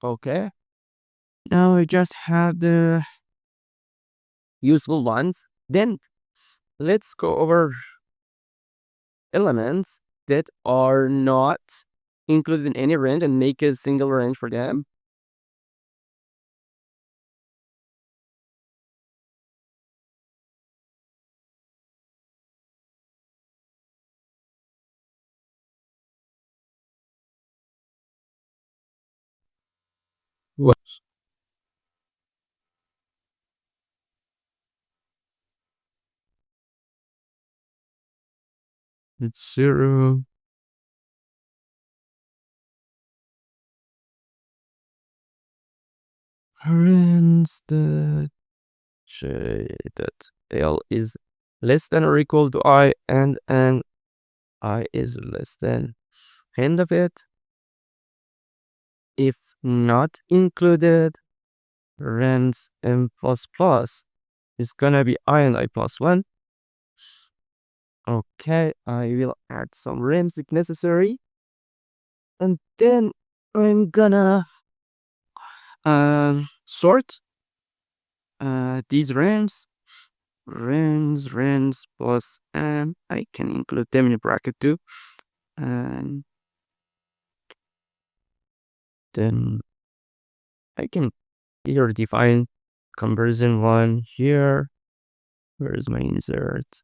okay. Now I just have the useful ones. Then let's go over elements that are not included in any range and make a single range for them. What? It's 0. Hence the J that L is less than or equal to I and I is less than end of it. If not included, rents m plus plus is gonna be I and I plus 1. Okay, I will add some RAMs if necessary. And then I'm gonna sort these RAMs plus M. I can include them in a bracket too. And then I can either define comparison one here. Where is my insert?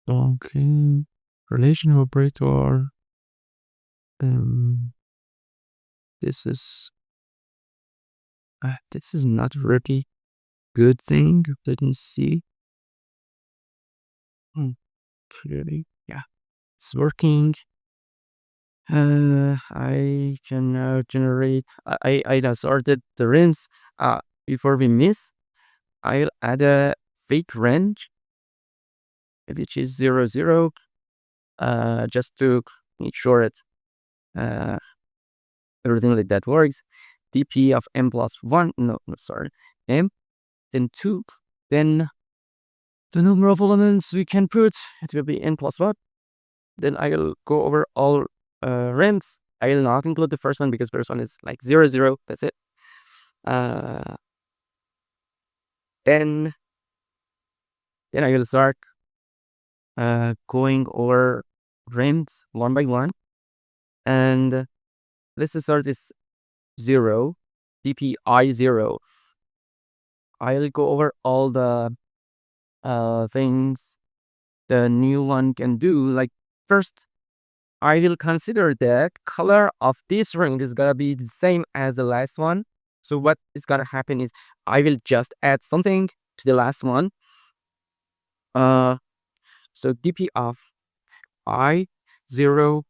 Okay, relation operator. Um, this is not really good thing. Let me see. Clearly, yeah, it's working. I can now generate. I now sorted the rims. Before we miss, I'll add a fake range, which is 0, 0. Just to make sure it everything like that works. dp of m plus 1. No, sorry, m. Then 2. Then the number of elements we can put, it will be n plus 1. Then I'll go over all rims. I will not include the first one because first one is like 0, 0. That's it. Uh, then I will start going over rims one by one. And let's start this 0, dpi 0. I'll go over all the things the new one can do. Like first, I will consider the color of this ring is gonna be the same as the last one. So what is gonna happen is I will just add something to the last one. So dp of I 0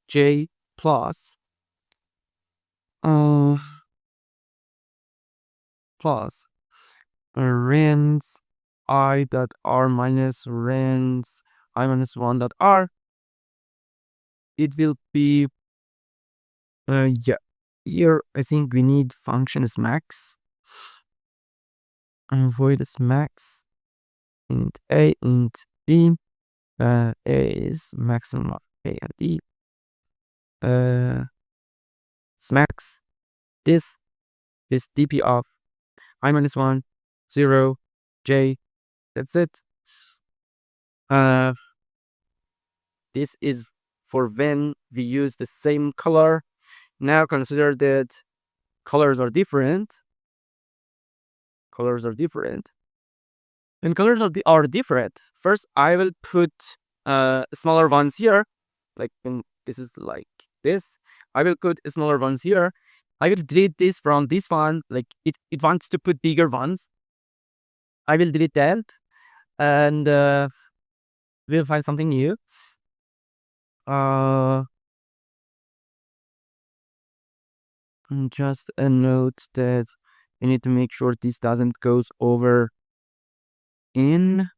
j plus uh plus rins I dot r minus rins I minus 1 dot r. It will be yeah, here I think we need function is max and void is max int a int b. A is maximum of a and d. It's max this dp of I minus 1 0 j. That's it. This is for when we use the same color. Now consider that colors are different. And colors are different. First, I will put smaller ones here. Like when this is like this. I will put smaller ones here. I will delete this from this one. Like it wants to put bigger ones. I will delete that. And we'll find something new. Just a note that we need to make sure this doesn't goes over in.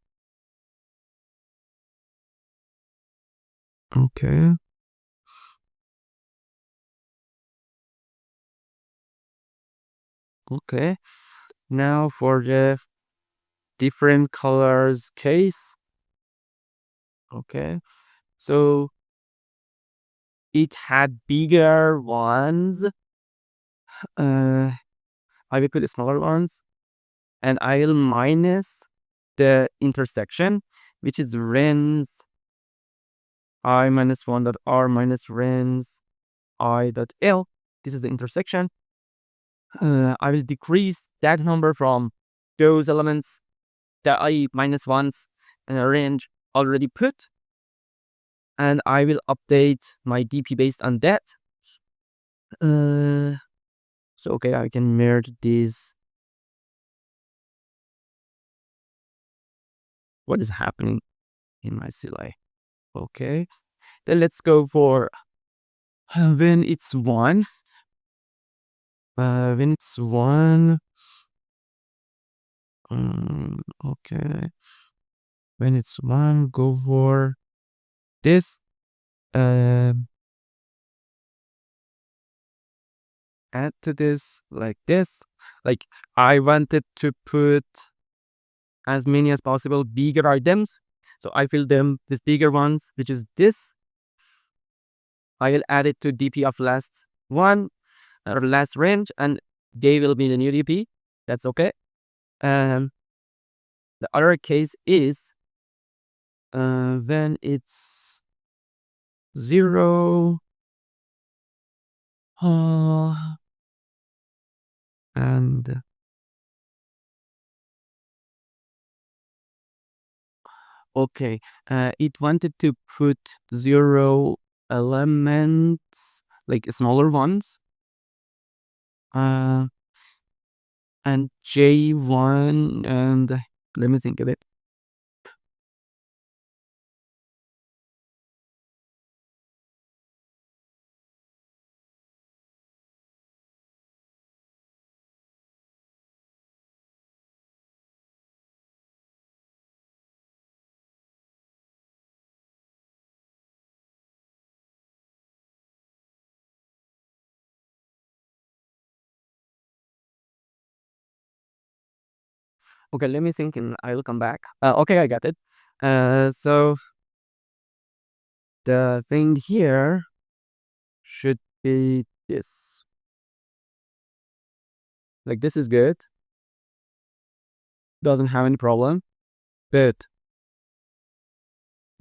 Okay. Okay. Now for the different colors case. Okay. So it had bigger ones. I will put the smaller ones. And I'll minus the intersection, which is rens I minus 1 dot r minus rens I dot l. This is the intersection. I will decrease that number from those elements that I minus ones in a range already put. And I will update my DP based on that. So okay, I can merge these. What is happening in my CLI? Okay, then let's go for when it's 1. When it's 1. Okay. When it's 1, go for this. Add to this like this. Like I wanted to put as many as possible bigger items. So I fill them these bigger ones, which is this. I will add it to DP of last one or last range, and they will be the new DP. That's okay. The other case is then it's 0 and okay, it wanted to put 0 elements, like smaller ones, and J1, and let me think of it. Okay, let me think and I will come back. Okay, I got it. So the thing here should be this. Like this is good. Doesn't have any problem. But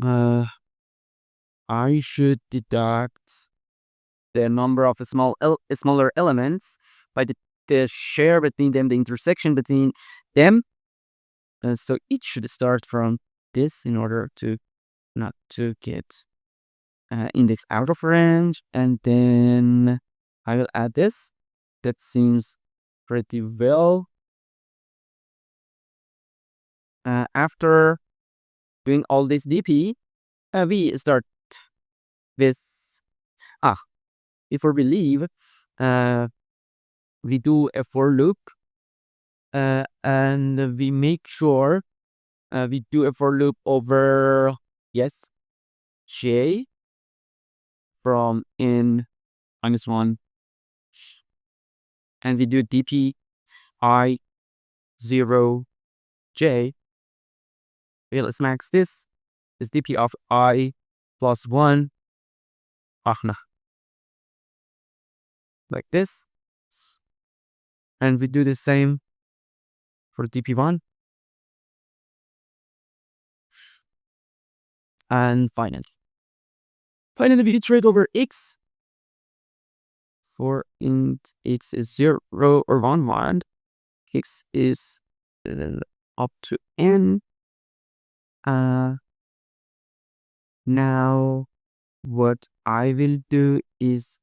I should deduct the number of smaller elements by the share between them, the intersection between them. So it should start from this in order to not to get index out of range, and then I will add this. That seems pretty well. After doing all this DP, we start this. Before we leave, we do a for loop, and we make sure we do a for loop over, yes, j from in -1, and we do dp I 0 j. Let's max this. Is dp of I plus 1, no, like this. And we do the same for dp1. And finally we iterate over x. For int x is 0 or 1, x is up to n. Now what I will do is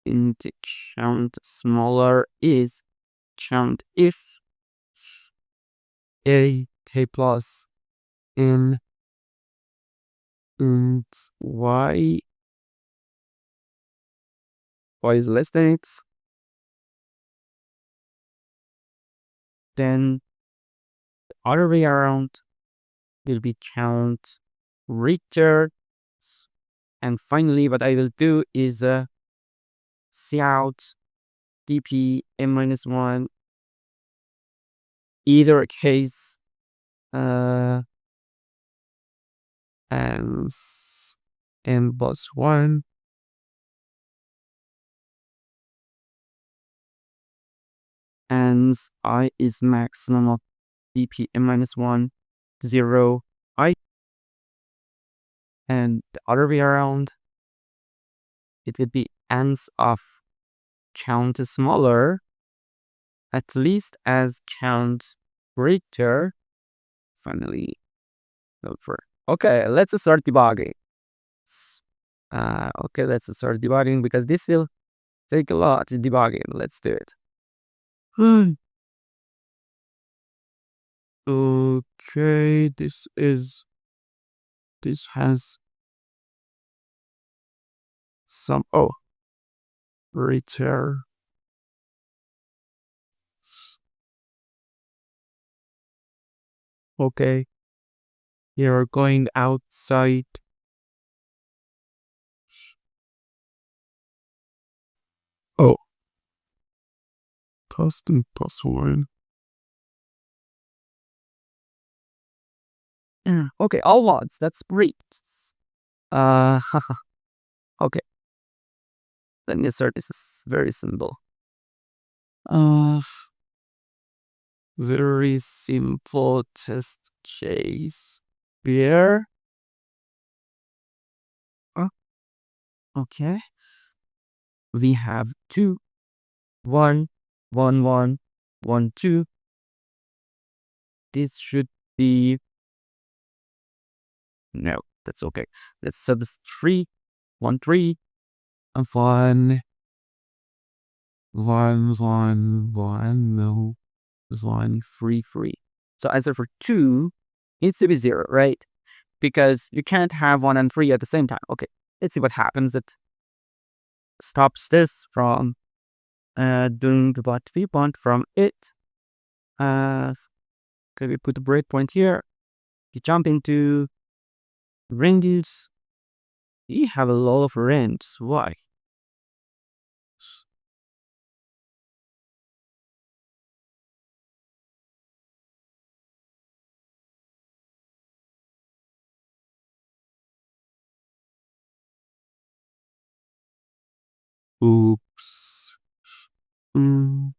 int count smaller is count if a k plus n int y is less than x, then the other way around will be count return. And finally what I will do is cout dp n-1, either case and n plus 1, and I is maximum of dp n-1 0 I, and the other way around it would be ends of count smaller at least as count greater. Finally look for, okay, let's start debugging. Okay, let's start debugging because this will take a lot to debugging. Let's do it. Okay, this has some, return. Okay, you're going outside. Oh, custom password. Okay, all ones. That's great. Uh, okay. Let me start. This is very simple. Uh, very simple test case. Here. Okay. We have 2, 1, 1, 1, 1, 2. This should be, no, that's okay. Let's subs 3, 1, 3, and 1, 1, 1, 1, no, 1, 3, 3. So answer for 2 needs to be 0, right? Because you can't have 1 and 3 at the same time. Okay, let's see what happens that stops this from doing what we want from it. Can we put a breakpoint here? You jump into ranges. We have a lot of ranges. Why? Oops. Mm.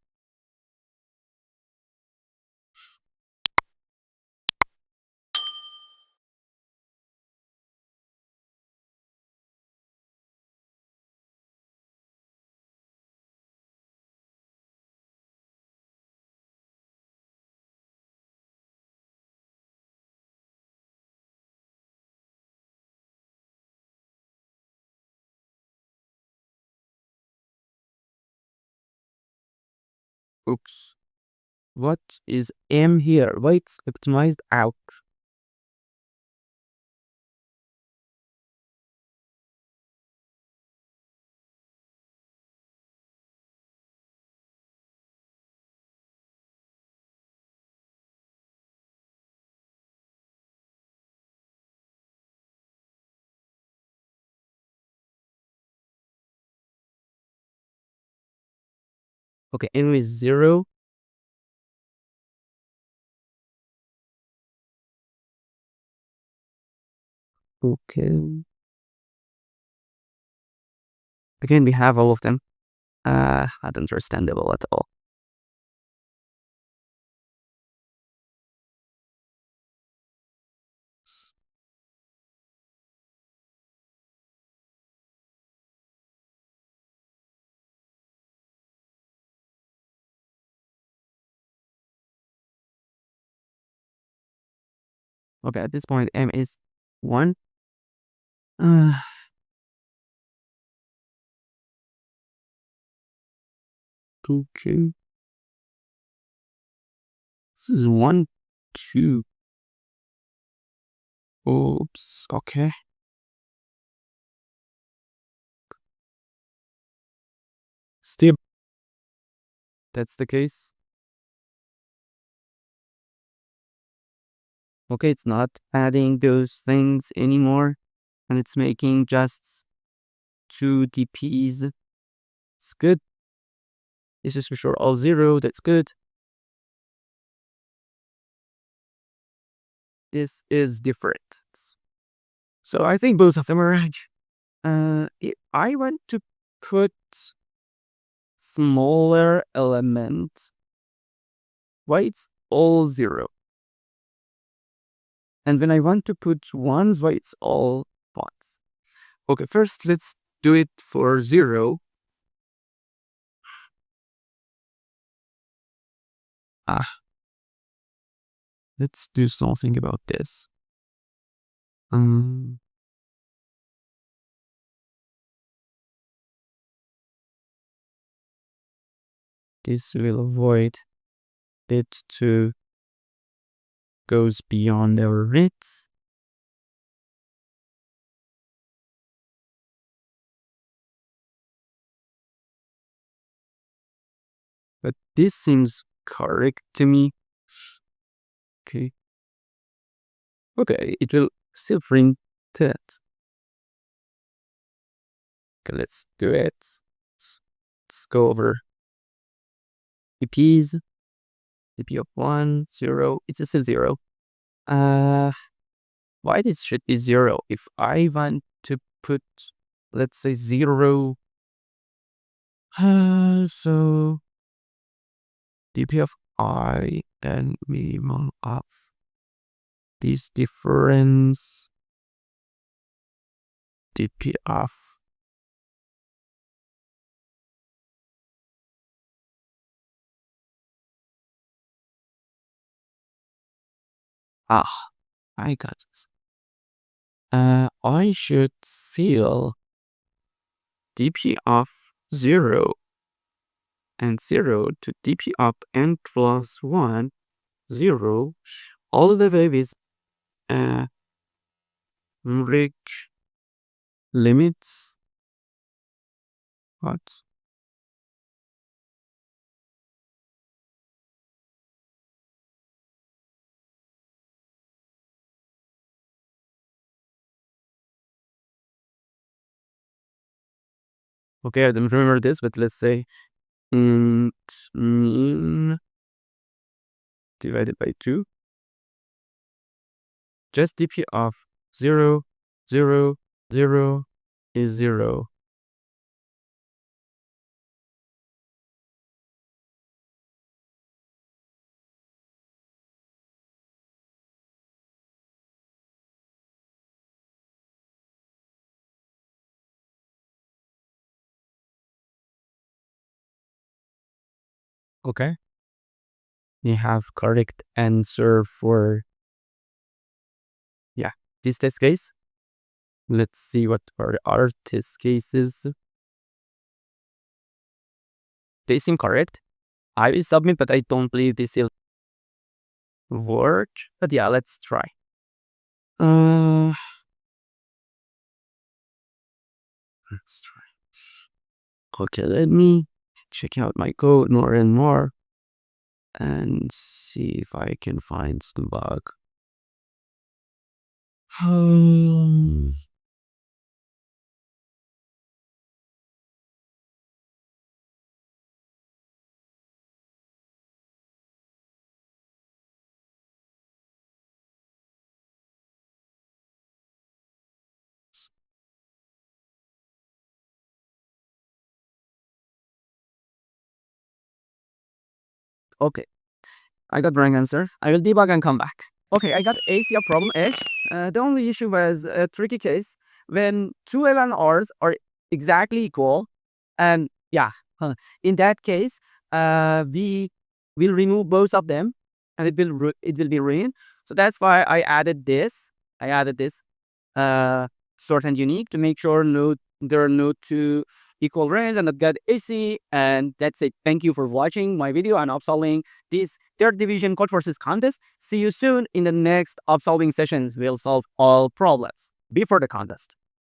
Oops. What is M here? Why it's optimized out? Okay, M is 0. Okay. Again, we have all of them. Not understandable at all. Okay, at this point, M is 1. Uh, okay. This is 1, 2. Oops. Okay. Still, that's the case. Okay, it's not adding those things anymore, and it's making just 2 DPs. It's good. This is for sure all 0. That's good. This is different. So I think both of them are right. If I want to put smaller element, why it's all 0? And when I want to put ones, why it's all ones? Okay, first let's do it for 0. Let's do something about this. This will avoid it to goes beyond our width. But this seems correct to me. Okay. Okay, it will still print it. Okay, let's do it. Let's go over DPs. DP of 1, 0. It's still 0. why this should be 0? If I want to put, let's say 0, so dp of I and minimum of this difference dp of I got this. I should fill dp of 0 and 0 to dp of n plus 1, 0, all the way with rig limits. What? Okay, I don't remember this, but let's say mean divided by 2. Just dp of 0, 0, 0 is 0. Okay. We have correct answer for, yeah, this test case. Let's see what are our test cases. They seem correct. I will submit, but I don't believe this will work. But yeah, let's try. Let's try. Okay, let me check out my code more and more and see if I can find some bug. Okay, I got wrong answer. I will debug and come back. Okay, I got AC of problem H. The only issue was a tricky case when two LNRs are exactly equal, and yeah, in that case, we will remove both of them, and it will be ruined. So that's why I added this. I added this sort and unique to make sure there are no two equal range and not get AC. And that's it. Thank you for watching my video on solving this third division Codeforces contest. See you soon in the next solving sessions. We'll solve all problems before the contest.